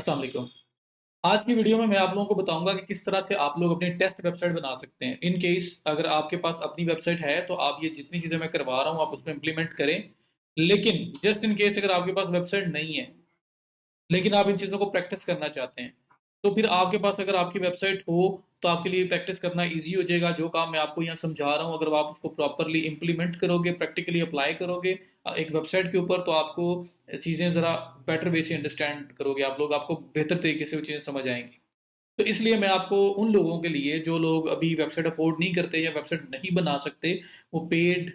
अस्सलाम वालेकुम। आज की वीडियो में मैं आप लोगों को बताऊंगा कि किस तरह से आप लोग अपनी टेस्ट वेबसाइट बना सकते हैं। इन केस अगर आपके पास अपनी वेबसाइट है तो आप ये जितनी चीज़ें मैं करवा रहा हूँ आप उसमें इम्प्लीमेंट करें। लेकिन जस्ट इन केस अगर आपके पास वेबसाइट नहीं है लेकिन आप इन चीज़ों को प्रैक्टिस करना चाहते हैं, तो फिर आपके पास अगर आपकी वेबसाइट हो तो आपके लिए प्रैक्टिस करना ईज़ी हो जाएगा। जो काम मैं आपको यहाँ समझा रहा हूँ अगर आप उसको प्रॉपरली इम्प्लीमेंट करोगे, प्रैक्टिकली अप्लाई करोगे एक वेबसाइट के ऊपर, तो आपको चीज़ें ज़रा बेटर वे से अंडरस्टैंड करोगे आप लोग, आपको बेहतर तरीके से वो चीज़ें समझ आएँगी। तो इसलिए मैं आपको उन लोगों के लिए जो लोग अभी वेबसाइट अफोर्ड नहीं करते या वेबसाइट नहीं बना सकते, वो पेड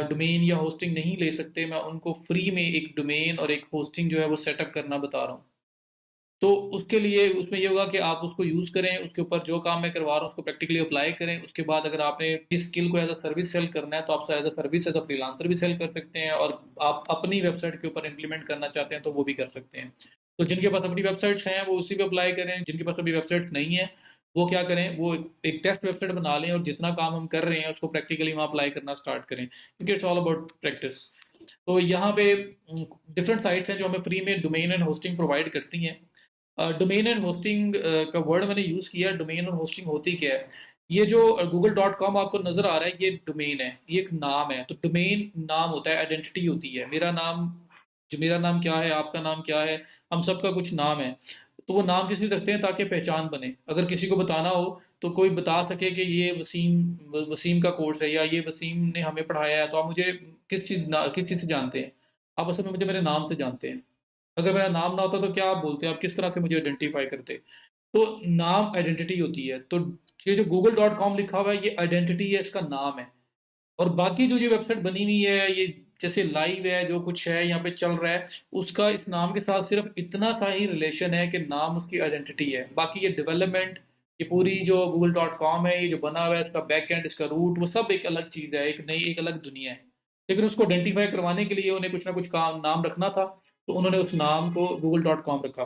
डोमेन या होस्टिंग नहीं ले सकते, मैं उनको फ्री में एक डोमेन और एक होस्टिंग जो है वो सेटअप करना बता रहा हूँ। तो उसके लिए उसमें ये होगा कि आप उसको यूज़ करें, उसके ऊपर जो काम मैं करवा रहा हूँ उसको प्रैक्टिकली अप्लाई करें। उसके बाद अगर आपने इस स्किल को एज़ अ सर्विस सेल करना है तो आप as a service, as a freelancer भी सेल कर सकते हैं, और आप अपनी वेबसाइट के ऊपर इम्प्लीमेंट करना चाहते हैं तो वो भी कर सकते हैं। तो जिनके पास अपनी वेबसाइट्स हैं वो उसी पे अप्लाई करें, जिनके पास अभी वेबसाइट्स नहीं है वो क्या करें, वो एक टेस्ट वेबसाइट बना लें और जितना काम हम कर रहे हैं उसको प्रैक्टिकली वहाँ अप्लाई करना स्टार्ट करें, क्योंकि इट्स ऑल अबाउट प्रैक्टिस। तो यहाँ पे डिफरेंट साइट्स हैं जो हमें फ्री में डोमेन एंड होस्टिंग प्रोवाइड करती हैं। डोमेन एंड होस्टिंग का वर्ड मैंने यूज़ किया। डोमेन और होस्टिंग होती क्या है? ये जो google.com आपको नज़र आ रहा है ये डोमेन है, ये एक नाम है। तो डोमेन नाम होता है, आइडेंटिटी होती है। मेरा नाम क्या है, आपका नाम क्या है, हम सबका कुछ नाम है। तो वो नाम किस लिए रखते हैं? ताकि पहचान बने। अगर किसी को बताना हो तो कोई बता सके कि ये वसीम वसीम का कोर्स है या ये वसीम ने हमें पढ़ाया है, तो आप मुझे किस चीज़ से जानते हैं? आप असल में मुझे मेरे नाम से जानते हैं। अगर मेरा नाम ना होता तो क्या आप बोलते? आप किस तरह से मुझे आइडेंटिफाई करते? तो नाम आइडेंटिटी होती है। तो ये जो google.com लिखा हुआ है ये आइडेंटिटी है, इसका नाम है। और बाकी जो ये वेबसाइट बनी हुई है, ये जैसे लाइव है, जो कुछ है यहाँ पे चल रहा है, उसका इस नाम के साथ सिर्फ इतना सा ही रिलेशन है कि नाम उसकी आइडेंटिटी है। बाकी ये डेवलपमेंट, ये पूरी जो google.com है, ये जो बना हुआ है, इसका बैक एंड, इसका रूट, वो सब एक अलग चीज़ है, एक नई एक अलग दुनिया है। लेकिन उसको आइडेंटिफाई करवाने के लिए उन्हें कुछ ना कुछ काम नाम रखना था, तो उन्होंने उस नाम को google.com रखा।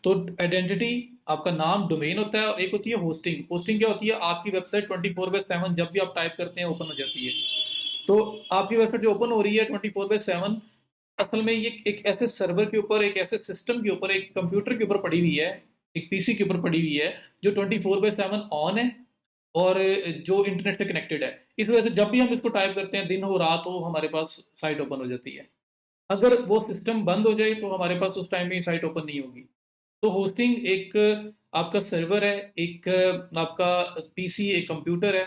तो आइडेंटिटी आपका नाम डोमेन होता है, और एक होती है होस्टिंग। होस्टिंग क्या होती है? आपकी वेबसाइट 24/7 जब भी आप टाइप करते हैं ओपन हो जाती है। तो आपकी वेबसाइट जो ओपन हो रही है 24/7, असल में ये एक ऐसे सर्वर के ऊपर, एक ऐसे सिस्टम के ऊपर, एक कंप्यूटर के ऊपर पड़ी हुई है, एक पीसी के ऊपर पड़ी हुई है, जो 24/7 ऑन है और जो इंटरनेट से कनेक्टेड है। इस वजह से जब भी हम इसको टाइप करते हैं, दिन हो रात हो, हमारे पास साइट ओपन हो जाती है। अगर वो सिस्टम बंद हो जाए तो हमारे पास उस टाइम में साइट ओपन नहीं होगी। तो होस्टिंग एक आपका सर्वर है, एक आपका पीसी, एक कंप्यूटर है,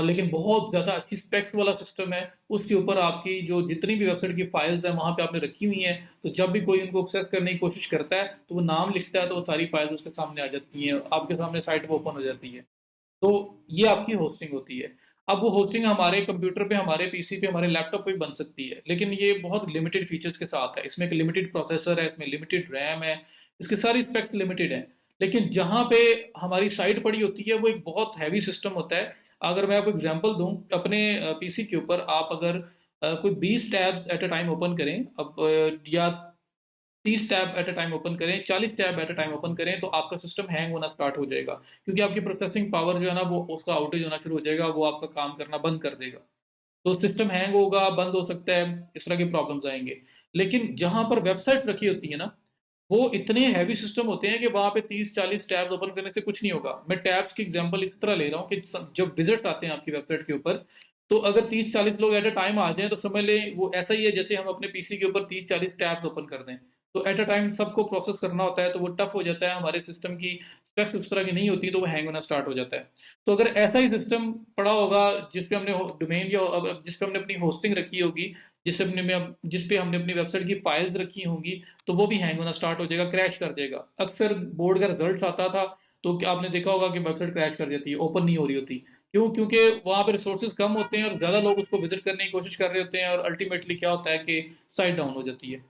लेकिन बहुत ज़्यादा अच्छी स्पेक्स वाला सिस्टम है। उसके ऊपर आपकी जो जितनी भी वेबसाइट की फाइल्स हैं वहाँ पे आपने रखी हुई हैं, तो जब भी कोई उनको एक्सेस करने की कोशिश करता है तो वो नाम लिखता है, तो वो सारी फाइल्स उसके सामने आ जाती हैं, आपके सामने साइट वो ओपन हो जाती है। तो ये आपकी होस्टिंग होती है। अब वो होस्टिंग हमारे कंप्यूटर पे, हमारे पीसी पे, हमारे लैपटॉप पे बन सकती है, लेकिन ये बहुत लिमिटेड फीचर्स के साथ है। इसमें एक लिमिटेड प्रोसेसर है, इसमें लिमिटेड रैम है, इसकी सारी स्पेक्स लिमिटेड है। लेकिन जहाँ पे हमारी साइट पड़ी होती है वो एक बहुत हैवी सिस्टम होता है। अगर मैं आपको एग्जांपल दूं, अपने पीसी के ऊपर आप अगर कोई 20 tabs at a time open करें, अब या 30 tab at a time open करें, 40 tab at a time open करें, तो आपका सिस्टम हैंग होना स्टार्ट हो जाएगा, क्योंकि आपकी प्रोसेसिंग पावर जो है ना वो उसका आउटेज होना शुरू हो जाएगा, वो आपका काम करना बंद कर देगा। तो सिस्टम हैंग होगा, बंद हो सकता है, इस तरह के प्रॉब्लम्स आएंगे। लेकिन जहां पर वेबसाइट रखी होती है ना, वो इतने हैवी सिस्टम होते हैं कि वहां पे 30-40 टैब्स ओपन करने से कुछ नहीं होगा। मैं टैब्स की एग्जांपल इस तरह ले रहा हूँ कि जब विजिट्स आते हैं आपकी वेबसाइट के ऊपर, तो अगर 30-40 लोग एट अ टाइम आ जाएं तो समझ लें वो ऐसा ही है जैसे हम अपने पीसी के ऊपर 30-40 टैब्स ओपन कर दें। तो एट अ टाइम सबको प्रोसेस करना होता है, तो वो टफ हो जाता है। हमारे सिस्टम की स्पेक्स उस तरह की नहीं होती, तो वो हैंग होना स्टार्ट हो जाता है। तो अगर ऐसा ही सिस्टम पड़ा होगा जिसपे हमने डोमेन या जिसपे हमने अपनी होस्टिंग रखी होगी, जिस पे हमने अपनी वेबसाइट की फाइल्स रखी होंगी, तो वो भी हैंग होना स्टार्ट हो जाएगा, क्रैश कर देगा। अक्सर बोर्ड का रिजल्ट आता था तो क्या आपने देखा होगा कि वेबसाइट क्रैश कर जाती है, ओपन नहीं हो रही होती। क्यों? क्योंकि वहां पे रिसोर्सेज कम होते हैं और ज्यादा लोग उसको विजिट करने की कोशिश कर रहे होते हैं, और अल्टीमेटली क्या होता है कि साइट डाउन हो जाती है।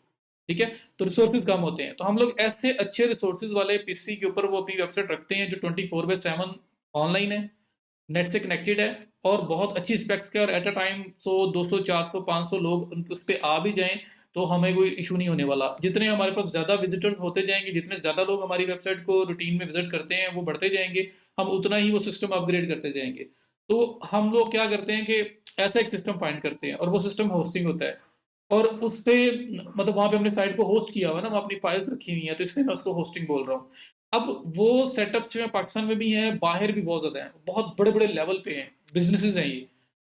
ठीक है? तो रिसोर्सेज कम होते हैं, तो हम लोग ऐसे अच्छे रिसोर्सेज वाले पीसी के ऊपर वो अपनी वेबसाइट रखते हैं जो 24/7 ऑनलाइन है, नेट से कनेक्टेड है, और बहुत अच्छी स्पेक्स के, और एट अ टाइम 100, 200, 400, 500 लोग उस पर आ भी जाएं तो हमें कोई इशू नहीं होने वाला। जितने हमारे पास ज्यादा विजिटर्स होते जाएंगे, जितने ज्यादा लोग हमारी वेबसाइट को रूटीन में विजिट करते हैं, वो बढ़ते जाएंगे, हम उतना ही वो सिस्टम अपग्रेड करते जाएंगे। तो हम लोग क्या करते हैं कि ऐसा एक सिस्टम फाइंड करते हैं, और वो सिस्टम होस्टिंग होता है। और उसपे मतलब वहाँ पे हमने साइट को होस्ट किया हुआ है ना, वहाँ अपनी फाइल्स रखी हुई हैं, तो इसलिए मैं उसको होस्टिंग बोल रहा हूँ। अब वो सेटअप जो है पाकिस्तान में भी हैं, बाहर भी बहुत ज़्यादा हैं, बहुत बड़े-बड़े लेवल पे हैं, बिज़नेसेज़ हैं ये।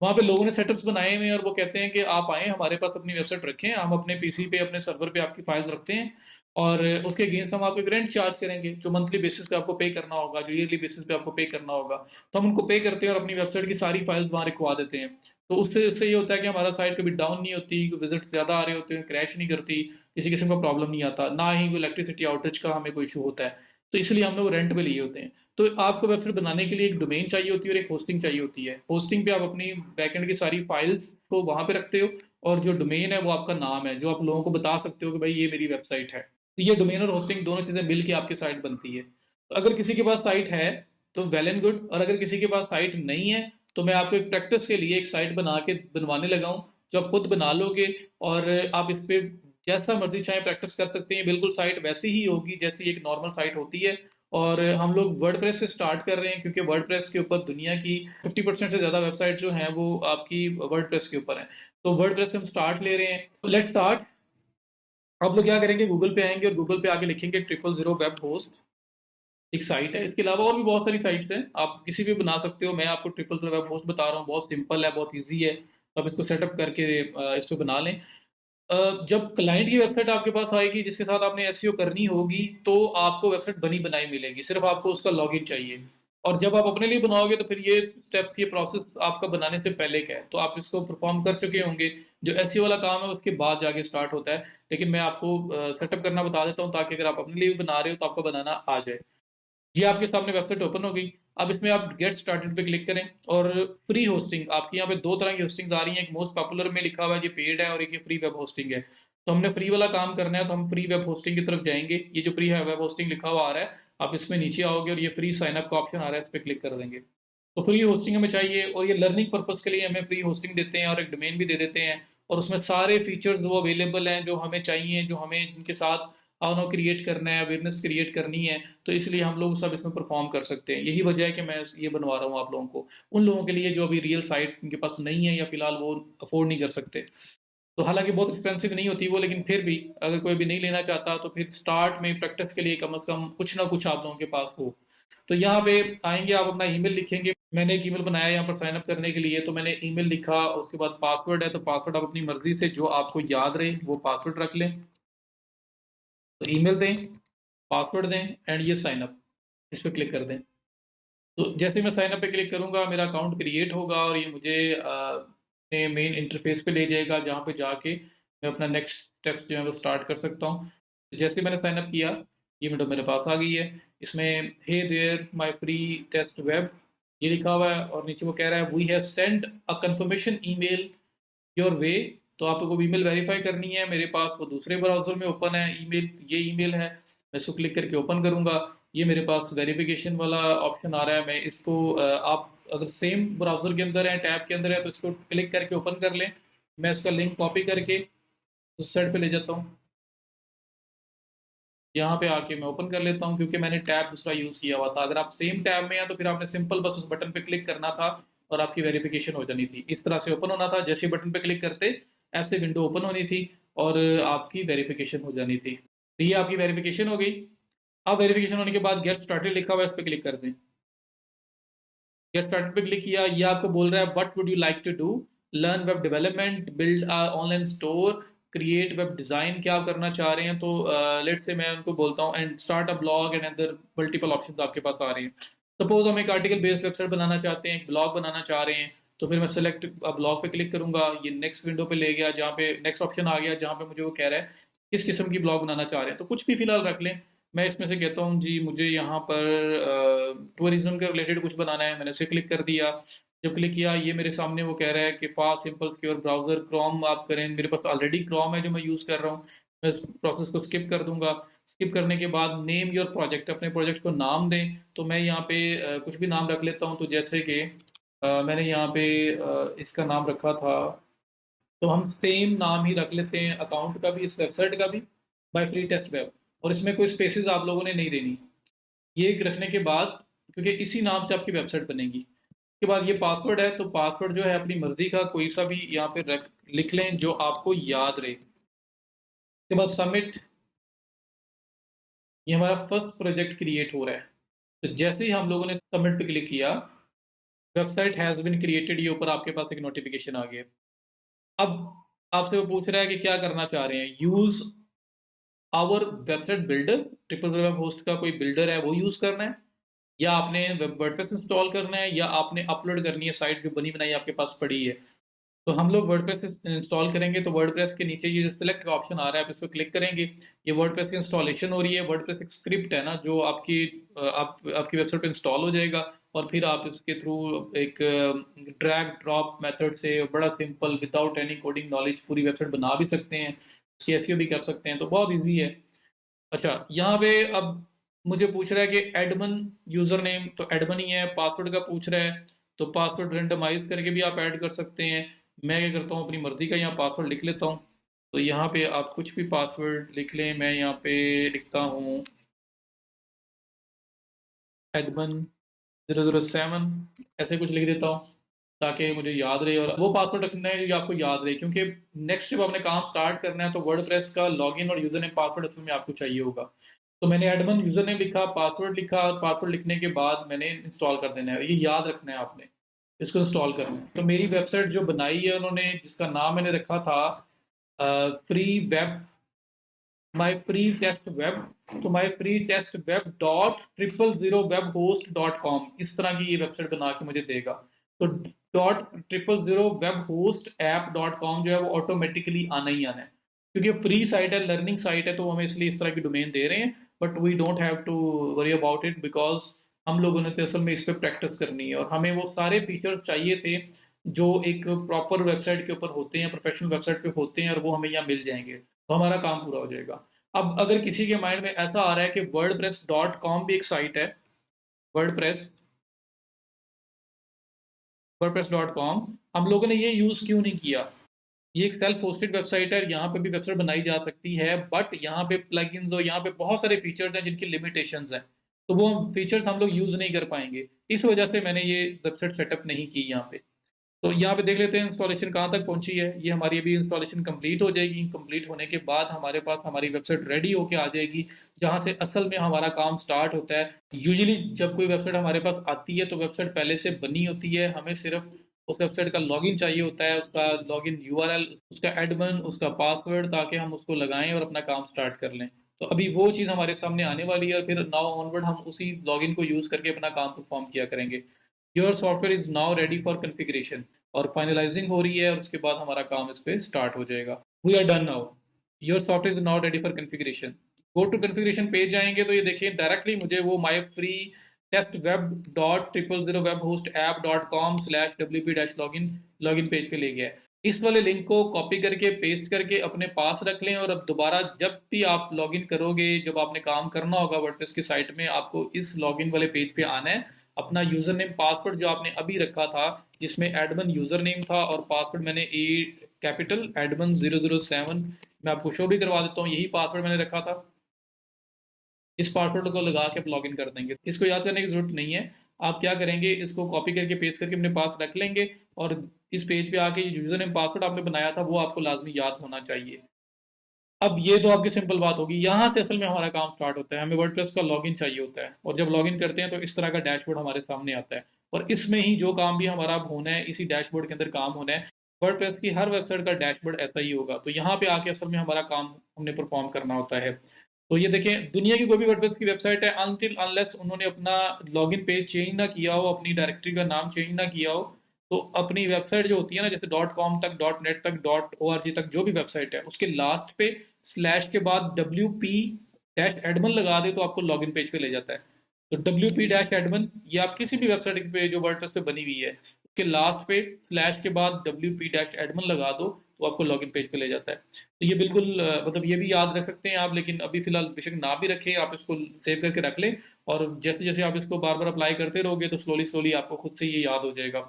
वहाँ पे लोगों ने सेटअप्स बनाए हुए हैं और वो कहते हैं कि आप आएँ हमारे पास अपनी वेबसाइट रखें, हम अपने पीसी पे, अपने सर्वर पे आपकी फाइल्स रखते हैं और उसके अगेंस्ट हम आपको एक रेंट चार्ज करेंगे, जो मंथली बेसिस पे आपको पे करना होगा, जो ईयरली बेसिस पे आपको पे करना होगा। तो हम उनको पे करते हैं और अपनी वेबसाइट की सारी फाइल्स वहाँ रखवा देते हैं। तो उससे उससे ये होता है कि हमारा साइट कभी डाउन नहीं होती, विजिट ज़्यादा आ रहे होते हैं, क्रैश नहीं करती, किसी किस्म का प्रॉब्लम नहीं आता, ना ही कोई इलेक्ट्रिसिटी आउटेज का हमें कोई इशू होता है। तो इसलिए हमने वो रेंट पे लिए होते हैं। तो आपको वेबसाइट बनाने के लिए एक डोमेन चाहिए होती है और एक होस्टिंग चाहिए होती है। होस्टिंग पे आप अपनी बैकएंड की सारी फाइल्स को वहाँ पे रखते हो और जो डोमेन है वो आपका नाम है, जो आप लोगों को बता सकते हो कि भाई ये मेरी वेबसाइट है। तो ये डोमेन और होस्टिंग दोनों चीज़ें मिल के आपकी साइट बनती है। तो अगर किसी के पास साइट है तो वेल एंड गुड, और अगर किसी के पास साइट नहीं है तो मैं आपको एक प्रैक्टिस के लिए एक साइट बना के बनवाने लगा हूँ, जो आप खुद बना लोगे और आप इस पे जैसा मर्जी चाहे प्रैक्टिस कर सकते हैं। बिल्कुल साइट वैसी ही होगी जैसी एक नॉर्मल साइट होती है। और हम लोग वर्डप्रेस से स्टार्ट कर रहे हैं क्योंकि वर्डप्रेस के ऊपर दुनिया की 50% से ज़्यादा वेबसाइट जो हैं वो आपकी वर्डप्रेस के ऊपर हैं। तो वर्डप्रेस से हम स्टार्ट ले रहे हैं। Let's start. आप लोग क्या करेंगे, गूगल पे आएंगे और गूगल पे आके लिखेंगे 000 वेब होस्ट, एक साइट है। इसके अलावा और भी बहुत सारी साइट्स हैं, आप किसी भी बना सकते हो। मैं आपको 000 वेब होस्ट बता रहा हूँ, बहुत सिंपल है, बहुत ईजी है। तो आप इसको सेटअप करके इस पे बना लें। जब क्लाइंट की वेबसाइट आपके पास आएगी जिसके साथ आपने एसईओ करनी होगी, तो आपको वेबसाइट बनी बनाई मिलेगी, सिर्फ आपको उसका लॉगिन चाहिए। और जब आप अपने लिए बनाओगे तो फिर ये स्टेप्स, ये प्रोसेस आपका बनाने से पहले का है, तो आप इसको परफॉर्म कर चुके होंगे। जो एसईओ वाला काम है उसके बाद जाके स्टार्ट होता है, लेकिन मैं आपको सेटअप करना बता देता हूँ ताकि अगर आप अपने लिए भी बना रहे हो तो आपको बनाना आ जाए। ये आपके सामने वेबसाइट ओपन हो गई। अब इसमें आप गेट स्टार्टेड पे क्लिक करें और फ्री होस्टिंग, आपकी यहाँ पे दो तरह की होस्टिंग आ रही है। एक मोस्ट पॉपुलर में लिखा हुआ है, ये पेड है, और एक ये फ्री वेब होस्टिंग है। तो हमने फ्री वाला काम करना है, तो हम फ्री वेब होस्टिंग की तरफ जाएंगे। ये जो फ्री है वेब होस्टिंग लिखा हुआ आ रहा है, आप इसमें नीचे आओगे और ये फ्री साइन अप का ऑप्शन आ रहा है, इस पर क्लिक कर देंगे। तो फ्री होस्टिंग हमें चाहिए और ये लर्निंग पर्पज के लिए हमें फ्री होस्टिंग देते हैं और एक डोमेन भी दे देते हैं। और उसमें सारे फीचर्स वो अवेलेबल हैं जो हमें चाहिए, जो हमें जिनके साथ ऑनो क्रिएट करना है, अवेयरनेस क्रिएट करनी है। तो इसलिए हम लोग सब इसमें परफॉर्म कर सकते हैं। यही वजह है कि मैं ये बनवा रहा हूँ आप लोगों को, उन लोगों के लिए जो अभी रियल साइट उनके पास नहीं है या फिलहाल वो अफोर्ड नहीं कर सकते। तो हालांकि बहुत एक्सपेंसिव नहीं होती वो, लेकिन फिर भी अगर कोई भी नहीं लेना चाहता तो फिर स्टार्ट में प्रैक्टिस के लिए कम से कम कुछ ना कुछ आप लोगों के पास हो। तो यहाँ पे आएंगे, आप अपना ईमेल लिखेंगे। मैंने एक ईमेल बनाया यहाँ पर साइन अप करने के लिए, तो मैंने ईमेल लिखा, उसके बाद पासवर्ड है, तो पासवर्ड आप अपनी मर्जी से जो आपको याद रहे वो पासवर्ड रख लें। तो ईमेल दें, पासवर्ड दें एंड ये साइन अप, इस पर क्लिक कर दें। तो जैसे मैं साइन अप पे क्लिक करूंगा मेरा अकाउंट क्रिएट होगा और ये मुझे अपने मेन इंटरफेस पे ले जाएगा, जहाँ पे जाके मैं अपना नेक्स्ट स्टेप्स जो है वो स्टार्ट कर सकता हूँ। जैसे मैंने साइन अप किया, ये विंडो मेरे पास आ गई है। इसमें hey there my free test web ये लिखा हुआ है और नीचे वो कह रहा है we have send a confirmation email your way. तो आपको ईमेल वेरीफाई करनी है, मेरे पास वो दूसरे ब्राउजर में ओपन है ईमेल, ये ईमेल है। मैं इसको क्लिक करके ओपन करूंगा, ये मेरे पास वेरिफिकेशन वाला ऑप्शन आ रहा है। मैं इसको आप अगर सेम ब्राउजर के अंदर है, टैब के अंदर है, तो इसको क्लिक करके ओपन कर लें। मैं इसका लिंक कॉपी करके उस साइड पे ले जाता हूँ, यहाँ पे आके मैं ओपन कर लेता हूँ, क्योंकि मैंने टैब दूसरा यूज़ किया हुआ था। अगर आप सेम टैब में हैं तो फिर आपने सिंपल बस उस बटन पे क्लिक करना था और आपकी वेरिफिकेशन हो जानी थी। इस तरह से ओपन होना था, जैसे बटन पे क्लिक करते ऐसे विंडो ओपन होनी थी और आपकी वेरिफिकेशन हो जानी थी। तो ये आपकी वेरिफिकेशन हो गई। अब वेरिफिकेशन होने के बाद गेट स्टार्टेड लिखा हुआ है, इस पर क्लिक कर दें। गेट स्टार्टेड पे क्लिक किया, ये आपको बोल रहा है what would you like to do, learn web development, build a online store, create web design, क्या आप करना चाह रहे हैं। तो लेट से मैं उनको बोलता हूँ and start a blog and other multiple options आपके पास आ रहे हैं। सपोज हम एक आर्टिकल बेस्ड वेबसाइट बनाना चाहते हैं, एक ब्लॉग बनाना चाह रहे हैं, तो फिर मैं सेलेक्ट ब्लॉग पे क्लिक करूंगा, ये नेक्स्ट विंडो पे ले गया, जहाँ पे नेक्स्ट ऑप्शन आ गया, जहाँ पे मुझे वो कह रहा है किस किस्म की ब्लॉग बनाना चाह रहे हैं। तो कुछ भी फिलहाल रख लें। मैं इसमें से कहता हूँ जी मुझे यहाँ पर टूरिज्म के रिलेटेड कुछ बनाना है, मैंने उसे क्लिक कर दिया। जब क्लिक किया ये मेरे सामने वो कह रहा है कि fast simple secure browser Chrome आप करें। मेरे पास ऑलरेडी क्रोम है जो मैं यूज़ कर रहा हूँ। मैं इस प्रोसेस को स्किप कर दूंगा। स्किप करने के बाद नेम योर प्रोजेक्ट, अपने प्रोजेक्ट को नाम दें। तो मैं यहाँ पे कुछ भी नाम रख लेता हूँ। तो जैसे कि मैंने यहाँ पे इसका नाम रखा था, तो हम सेम नाम ही रख लेते हैं अकाउंट का भी, इस वेबसाइट का भी, बाय फ्री टेस्ट वेब। और इसमें कोई स्पेसेस आप लोगों ने नहीं देनी। ये रखने के बाद, क्योंकि इसी नाम से आपकी वेबसाइट बनेगी, के बाद ये पासवर्ड है, तो पासवर्ड जो है अपनी मर्जी का कोई सा भी यहाँ पे रख लिख लें जो आपको याद रहे। उसके बाद सबमिट। ये हमारा फर्स्ट प्रोजेक्ट क्रिएट हो रहा है। तो जैसे ही हम लोगों ने सबमिट पे क्लिक किया, वेबसाइट हैज बीन क्रिएटेड, ये ऊपर आपके पास एक नोटिफिकेशन आ गया। अब आपसे वो पूछ रहा है कि क्या करना चाह रहे हैं। Use our website builder, triple web host का कोई बिल्डर है वो यूज करना है, या आपने वर्डप्रेस इंस्टॉल करना है, या आपने अपलोड करनी है साइट जो बनी बनाई आपके पास पड़ी है। तो हम लोग वर्डप्रेस इंस्टॉल करेंगे, तो वर्डप्रेस के नीचे ये जो सिलेक्ट का ऑप्शन आ रहा है, आप इस पर क्लिक करेंगे। ये वर्डप्रेस की इंस्टॉलेशन हो रही है। वर्डप्रेस एक स्क्रिप्ट है ना, जो आपकी वेबसाइट पे इंस्टॉल हो जाएगा, और फिर आप इसके थ्रू एक ड्रैग ड्रॉप मेथड से बड़ा simple without any coding knowledge पूरी वेबसाइट बना भी सकते हैं, उसकी एसईओ भी कर सकते हैं, तो बहुत ईजी है। अच्छा, यहाँ पे अब मुझे पूछ रहा है कि एडमन यूजर नेम, तो एडमन ही है। पासवर्ड का पूछ रहा है, तो पासवर्ड रेंडमाइज करके भी आप ऐड कर सकते हैं। मैं क्या करता हूँ, अपनी मर्जी का यहाँ पासवर्ड लिख लेता हूँ। तो यहाँ पे आप कुछ भी पासवर्ड लिख लें। मैं यहाँ पे लिखता हूँ एडमन 007, ऐसे कुछ लिख देता हूँ ताकि मुझे याद रहे। और वो पासवर्ड रखना है जो आपको याद रहे, क्योंकि नेक्स्ट जब आपने काम स्टार्ट करना है तो वर्डप्रेस का लॉगिन और यूजर नेम पासवर्ड असल में आपको चाहिए होगा। तो मैंने एडमन यूजर नेम लिखा, पासवर्ड लिखा, और पासवर्ड लिखने के बाद मैंने इंस्टॉल कर देना है। ये याद रखना है आपने, इसको इंस्टॉल करना है। तो मेरी वेबसाइट जो बनाई है उन्होंने, जिसका नाम मैंने रखा था free web, my free test web, तो my free test web dot 000webhost.com, इस तरह की ये वेबसाइट बना के मुझे देगा। तो .000webhostapp.com जो है वो ऑटोमेटिकली आना ही आना है, क्योंकि फ्री साइट है, लर्निंग साइट है, तो हम इसलिए इस तरह की डोमेन दे रहे हैं। But we don't have to worry about it, because हम लोगों ने तो असल में इस पर प्रैक्टिस करनी है, और हमें वो सारे फीचर्स चाहिए थे जो एक प्रॉपर वेबसाइट के ऊपर होते हैं, प्रोफेशनल वेबसाइट पे होते हैं, और वो हमें यहाँ मिल जाएंगे, तो हमारा काम पूरा हो जाएगा। अब अगर किसी के माइंड में ऐसा आ रहा है कि वर्डप्रेस.com भी एक साइट है, वर्डप्रेस वर्डप्रेस.com, हम लोगों ने ये यूज क्यों नहीं किया। ये एक सेल्फ होस्टेड वेबसाइट है, यहाँ पे भी वेबसाइट बनाई जा सकती है, बट यहाँ पे प्लगइन्स और यहाँ पे बहुत सारे फीचर्स हैं जिनकी लिमिटेशंस हैं, तो वो फीचर्स हम लोग यूज नहीं कर पाएंगे। इस वजह से मैंने ये वेबसाइट सेटअप नहीं की यहाँ पे। तो यहाँ पे देख लेते हैं इंस्टॉलेशन कहाँ तक पहुंची है। ये हमारी अभी इंस्टॉलेशन कंप्लीट हो जाएगी। कंप्लीट होने के बाद हमारे पास हमारी वेबसाइट रेडी होके आ जाएगी, जहाँ से असल में हमारा काम स्टार्ट होता है। यूजुअली जब कोई वेबसाइट हमारे पास आती है तो वेबसाइट पहले से बनी होती है, हमें सिर्फ उस वेबसाइट का लॉगिन चाहिए होता है, उसका लॉगिन यूआरएल, उसका एडमिन, उसका पासवर्ड, ताकि हम उसको लगाएं और अपना काम स्टार्ट कर लें। तो अभी वो चीज़ हमारे सामने आने वाली है, और फिर नाउ ऑनवर्ड हम उसी लॉगिन को यूज़ करके अपना काम परफॉर्म किया करेंगे। Your software is now ready for configuration, और फाइनलाइजिंग हो रही है, और उसके बाद हमारा काम इस पे स्टार्ट हो जाएगा। We are done now, your software is now ready for configuration. Go to configuration page जाएंगे तो ये देखिए डायरेक्टली मुझे वो my free test web dot 000webhostapp.com/wp-login login page पे ले गया है। इस वाले लिंक को कॉपी करके पेस्ट करके अपने पास रख लें, और अब दोबारा जब भी आप लॉगिन करोगे, जब आपने काम करना होगा वर्डप्रेस की साइट में, आपको इस लॉगिन वाले पेज पे आना है। अपना यूजर नेम पासवर्ड जो आपने अभी रखा था, जिसमें एडमन यूजर नेम था और पासवर्ड मैंने ए कैपिटल एडमन 007, मैं आपको शो भी करवा देता हूँ, यही पासवर्ड मैंने रखा था। इस पासवर्ड को लगा के आप लॉगिन कर देंगे। इसको याद करने की जरूरत नहीं है। आप क्या करेंगे, इसको कॉपी करके पेस्ट करके अपने पास रख लेंगे, और इस पेज पे आके यूजर नेम पासवर्ड आपने बनाया था वो आपको लाजमी याद होना चाहिए। अब ये तो आपकी सिंपल बात होगी। यहाँ से असल में हमारा काम स्टार्ट होता है। हमें वर्डप्रेस का लॉगिन चाहिए होता है, और जब लॉगिन करते हैं तो इस तरह का डैशबोर्ड हमारे सामने आता है, और इसमें ही जो काम भी हमारा होना है, इसी डैशबोर्ड के अंदर काम होना है। वर्डप्रेस की हर वेबसाइट का डैशबोर्ड ऐसा ही होगा। तो यहाँ पे आके असल में हमारा काम हमने परफॉर्म करना होता है। तो ये देखें, दुनिया की कोई भी वर्डप्रेस की वेबसाइट है, अनटिल अनलेस उन्होंने अपना लॉगिन पेज चेंज ना किया हो, अपनी डायरेक्टरी का नाम चेंज ना किया हो, तो अपनी वेबसाइट जो होती है ना, जैसे .com तक, .net तक, .org तक जो भी वेबसाइट है, उसके लास्ट पे स्लैश के बाद WP-admin लगा दे तो आपको लॉगिन पेज पे ले जाता है। तो WP-admin, ये आप किसी भी वेबसाइट पे जो वर्डप्रेस पे बनी हुई है, उसके लास्ट पे स्लैश के बाद WP-admin लगा दो तो आपको लॉगिन पेज पे ले जाता है। तो ये बिल्कुल मतलब ये भी याद रख सकते हैं आप, लेकिन अभी फिलहाल बेशक ना भी रखें, आप इसको सेव करके रख लें, और जैसे जैसे आप इसको बार बार अप्लाई करते रहोगे तो स्लोली स्लोली आपको खुद से ये याद हो जाएगा।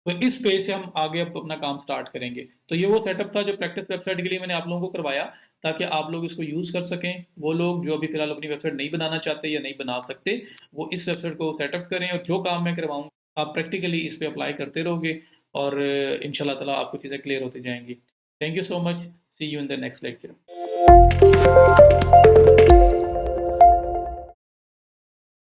तो इस पेज से हम आगे अब अपना काम स्टार्ट करेंगे। तो ये वो सेटअप था जो प्रैक्टिस वेबसाइट के लिए मैंने आप लोगों को करवाया, ताकि आप लोग इसको यूज कर सकें। वो लोग जो अभी फिलहाल अपनी वेबसाइट नहीं बनाना चाहते या नहीं बना सकते, वो इस वेबसाइट को सेटअप करें, और जो काम मैं करवाऊंगा आप प्रैक्टिकली इस पे अप्लाई करते रहोगे, और इंशाल्लाह ताला आपको चीज़ें क्लियर होती जाएंगी। Thank you so much, see you in the next lecture.